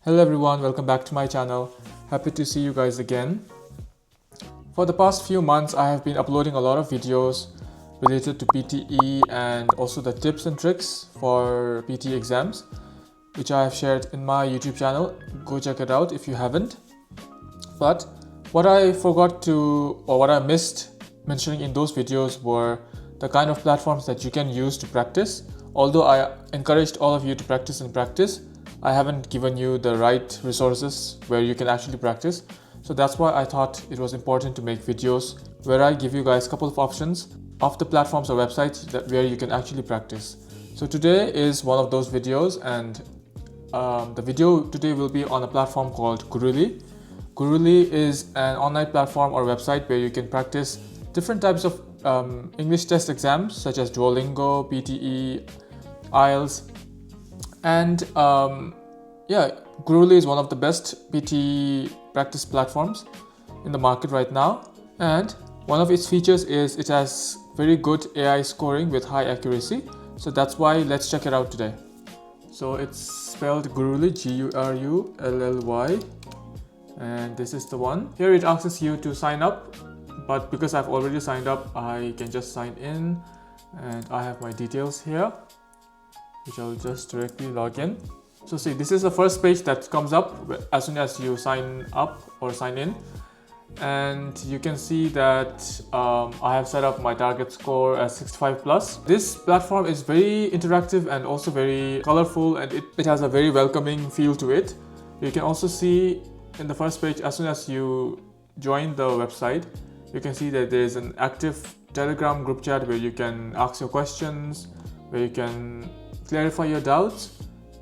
Hello everyone, welcome back to my channel. Happy to see you guys again. For the past few months, I have been uploading a lot of videos related to PTE and also the tips and tricks for PTE exams, which I have shared in my YouTube channel. Go check it out if you haven't. But what I forgot to, or what I missed mentioning in those videos were the kind of platforms that you can use to practice. Although I encouraged all of you to practice, I haven't given you the right resources where you can actually practice. So that's why I thought it was important to make videos where I give you guys a couple of options of the platforms or websites where you can actually practice. So today is one of those videos, and the video today will be on a platform called Guruli. Guruli is an online platform or website where you can practice different types of English test exams such as Duolingo, PTE, IELTS, and Guruli is one of the best PTE practice platforms in the market right now. And one of its features is it has very good AI scoring with high accuracy. So that's why let's check it out today. So it's spelled Guruli, Gurully, and this is the one. Here it asks you to sign up, but because I've already signed up, I can just sign in, and I have my details here, which I'll just directly log in. So see, this is the first page that comes up as soon as you sign up or sign in, and you can see that I have set up my target score as 65 plus. This platform is very interactive and also very colorful, and it has a very welcoming feel to it. You can also see in the first page, as soon as you join the website, you can see that there is an active Telegram group chat where you can ask your questions, where you can clarify your doubts,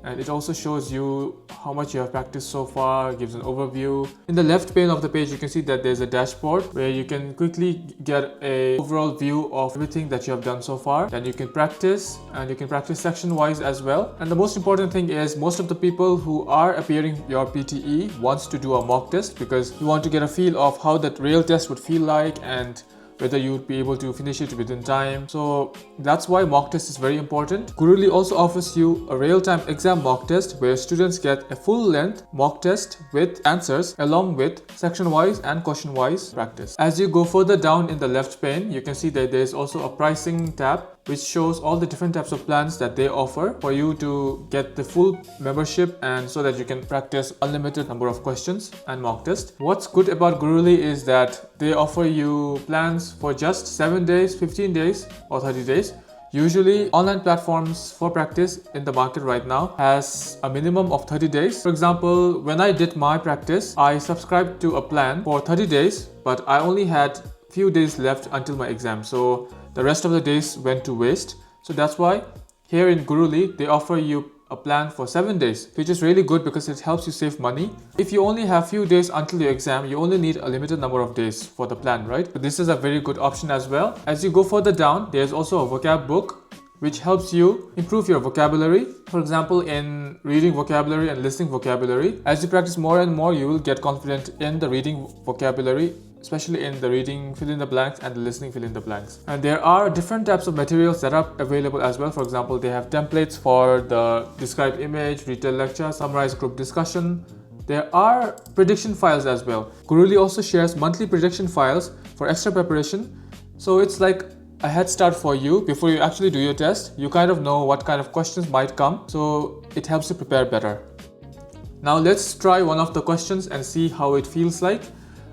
and it also shows you how much you have practiced so far, gives an overview. In the left pane of the page, you can see that there's a dashboard where you can quickly get an overall view of everything that you have done so far. Then you can practice, and you can practice section wise as well. And the most important thing is most of the people who are appearing your PTE wants to do a mock test, because you want to get a feel of how that real test would feel like and whether you would be able to finish it within time. So that's why mock test is very important. Guruli also offers you a real-time exam mock test where students get a full-length mock test with answers along with section-wise and question-wise practice. As you go further down in the left pane, you can see that there is also a pricing tab which shows all the different types of plans that they offer for you to get the full membership, and so that you can practice unlimited number of questions and mock test. What's good about Guruli is that they offer you plans for just 7 days, 15 days or 30 days. Usually online platforms for practice in the market right now has a minimum of 30 days. For example, when I did my practice, I subscribed to a plan for 30 days, but I only had few days left until my exam. So the rest of the days went to waste. So that's why here in Guruli, they offer you a plan for 7 days, which is really good because it helps you save money. If you only have few days until your exam, you only need a limited number of days for the plan, right? But this is a very good option as well. As you go further down, there's also a vocab book which helps you improve your vocabulary. For example, in reading vocabulary and listening vocabulary, as you practice more and more, you will get confident in the reading vocabulary, especially in the reading fill in the blanks and the listening fill in the blanks. And there are different types of materials that are available as well. For example, they have templates for the described image, retail lecture, summarized group discussion. There are prediction files as well. Guruli also shares monthly prediction files for extra preparation. So it's like a head start for you before you actually do your test. You kind of know what kind of questions might come, so it helps you prepare better. Now let's try one of the questions and see how it feels like.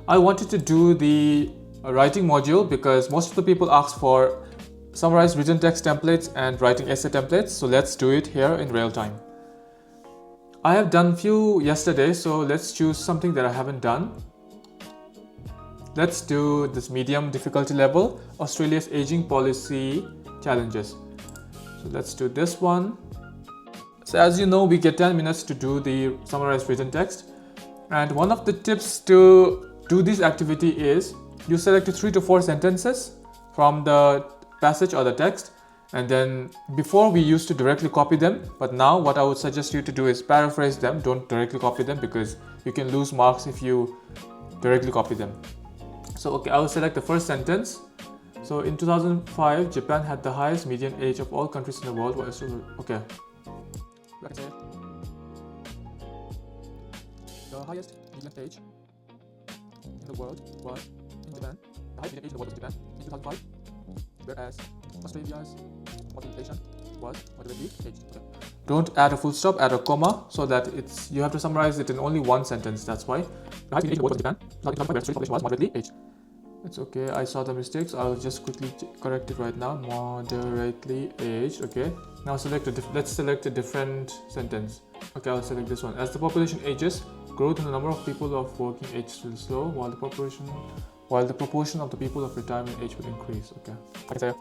I wanted to do the writing module because most of the people ask for summarized written text templates and writing essay templates. So let's do it here in real time. I have done few yesterday, so let's choose something that I haven't done. Let's do this medium difficulty level, Australia's aging policy challenges. So let's do this one. So as you know, we get 10 minutes to do the summarized written text. And one of the tips to do this activity is you select 3 to 4 sentences from the passage or the text, and then before we used to directly copy them, but now what I would suggest you to do is paraphrase them. Don't directly copy them because you can lose marks if you directly copy them. So okay, I will select the first sentence. So in 2005, Japan had the highest median age of all countries in the world. Okay. The highest median age in the world was in Japan. The highest median age in the world was in Japan in 2005, whereas Australia's population was moderately aged. Okay. Don't add a full stop, add a comma, so that you have to summarize it in only one sentence. That's why. The highest median age in the world was in Japan. 2005, whereas Australia's population was moderately aged. It's okay, I saw the mistakes. I'll just quickly correct it right now. Moderately aged. Okay. Now let's select a different sentence. Okay, I'll select this one. As the population ages, growth in the number of people of working age will slow, while the proportion of the people of retirement age will increase. Okay. I can say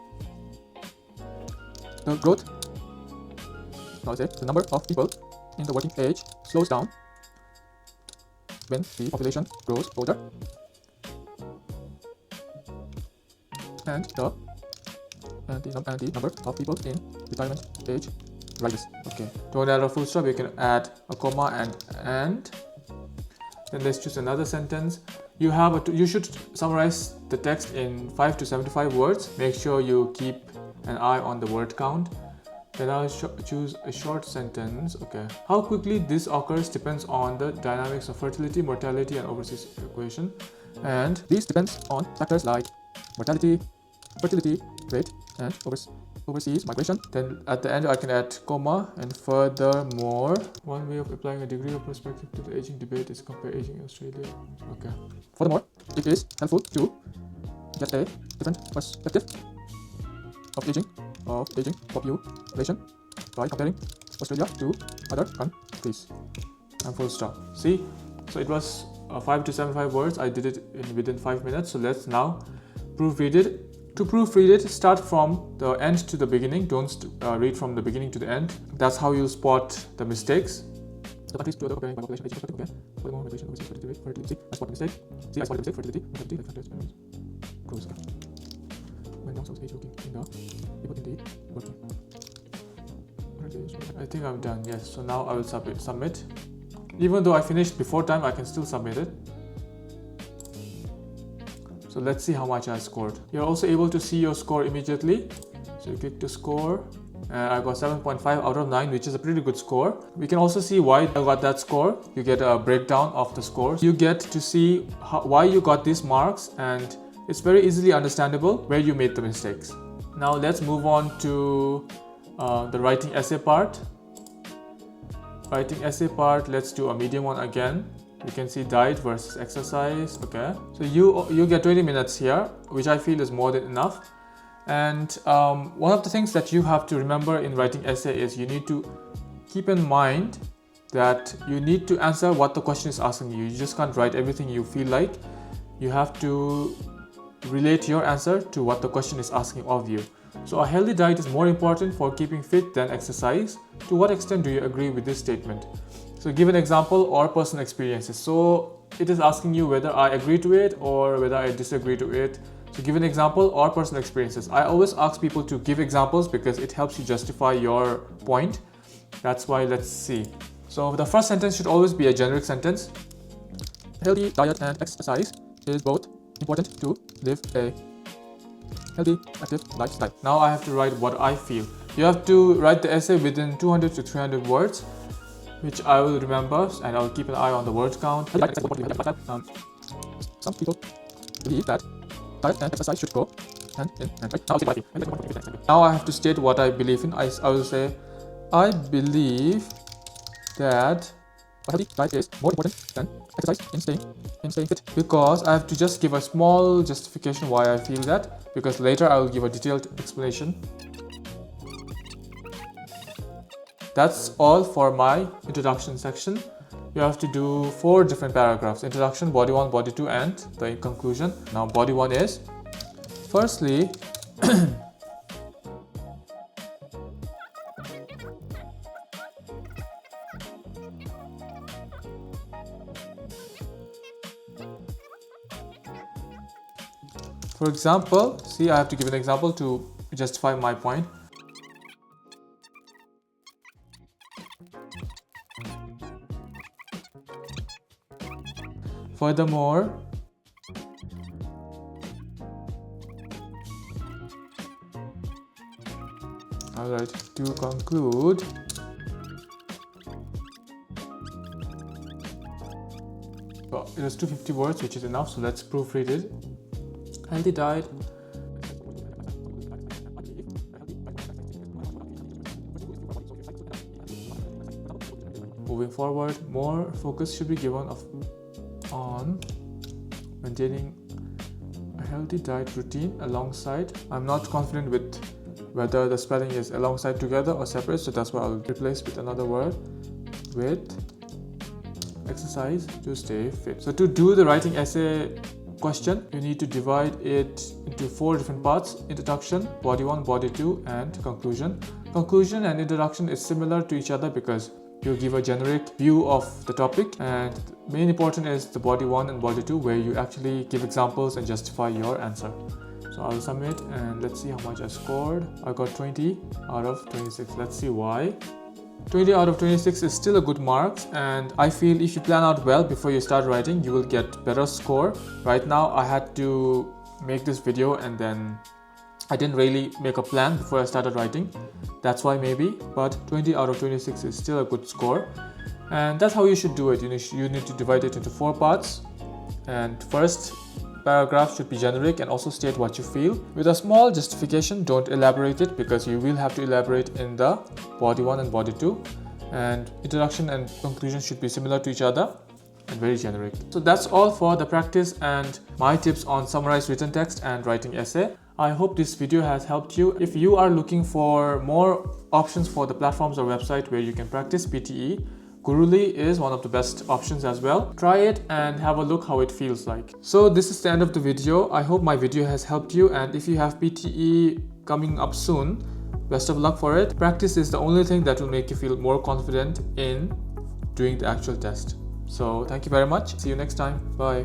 the growth. Now I say the number of people in the working age slows down when the population grows older, and the number of people in retirement age rises. Okay. Don't add a full stop. You can add a comma and. Then let's choose another sentence. You should summarize the text in 5 to 75 words. Make sure you keep an eye on the word count. Then I'll choose a short sentence. Okay. How quickly this occurs depends on the dynamics of fertility, mortality, and overseas equation. And these depends on factors like mortality, fertility rate, and overseas migration. Then at the end I can add comma and furthermore. One way of applying a degree of perspective to the aging debate is compare aging in Australia. Okay. Furthermore, it is helpful to get a different perspective of aging population by comparing Australia to other countries. And full stop. See, so it was 5 to 75 words. I did it within 5 minutes. So let's now proofread it. To proofread it, start from the end to the beginning. Don't read from the beginning to the end. That's how you'll spot the mistakes. The countries to other comparing by population age perspective. Okay. Furthermore, migration, overseas fertility. I spot the mistake. See, I spotted the mistake. Fertility like factors grows. Okay. When down south age working in the people in the working. I think I'm done. Yes. So now I will submit. Even though I finished before time, I can still submit it. So let's see how much I scored. You're also able to see your score immediately. So you click to score. I got 7.5 out of 9, which is a pretty good score. We can also see why I got that score. You get a breakdown of the scores. You get to see why you got these marks, and it's very easily understandable where you made the mistakes. Now let's move on to the writing essay part. Writing essay part, let's do a medium one again. You can see diet versus exercise. Okay, so you get 20 minutes here, which I feel is more than enough. And one of the things that you have to remember in writing essay is you need to keep in mind that you need to answer what the question is asking you. You just can't write everything you feel like. You have to relate your answer to what the question is asking of you. So a healthy diet is more important for keeping fit than exercise. To what extent do you agree with this statement? So give an example or personal experiences. So it is asking you whether I agree to it or whether I disagree to it. So give an example or personal experiences. I always ask people to give examples because it helps you justify your point. That's why let's see. So the first sentence should always be a generic sentence. Healthy diet and exercise is both important to live a healthy, active lifestyle. Now I have to write what I feel. You have to write the essay within 200 to 300 words, which I will remember, and I'll keep an eye on the word count. Some people believe that diet and exercise should go hand in hand. Now I have to state what I believe in. I will say, I believe that a healthy diet is more important than exercise in staying fit. Because I have to just give a small justification why I feel that, because later I will give a detailed explanation. That's all for my introduction section. You have to do 4 different paragraphs: introduction, body 1, body 2, and the conclusion. Now body 1 is, firstly, for example, see, I have to give an example to justify my point. Furthermore, alright, to conclude, Well, it was 250 words, which is enough, so let's proofread it. Healthy diet. Moving forward, more focus should be given on maintaining a healthy diet routine alongside. I'm not confident with whether the spelling is alongside together or separate, so that's why I'll replace with another word, with exercise to stay fit. So to do the writing essay question, you need to divide it into 4 different parts: introduction, body 1, body 2, and conclusion. Conclusion and introduction is similar to each other because you give a generic view of the topic, and main important is the body 1 and body 2, where you actually give examples and justify your answer. So I'll submit and let's see how much I scored. I got 20 out of 26. Let's see why. 20 out of 26 is still a good mark, and I feel if you plan out well before you start writing, you will get better score. Right now I had to make this video and then I didn't really make a plan before I started writing. That's why maybe, but 20 out of 26 is still a good score. And that's how you should do it. You need to divide it into 4 parts. And first paragraph should be generic and also state what you feel with a small justification. Don't elaborate it because you will have to elaborate in the body 1 and body 2. And introduction and conclusion should be similar to each other and very generic. So that's all for the practice and my tips on summarized written text and writing essay. I hope this video has helped you. If you are looking for more options for the platforms or website where you can practice PTE, Guruli is one of the best options as well. Try it and have a look how it feels like. So this is the end of the video. I hope my video has helped you, and if you have PTE coming up soon, best of luck for it. Practice is the only thing that will make you feel more confident in doing the actual test. So thank you very much. See you next time. Bye.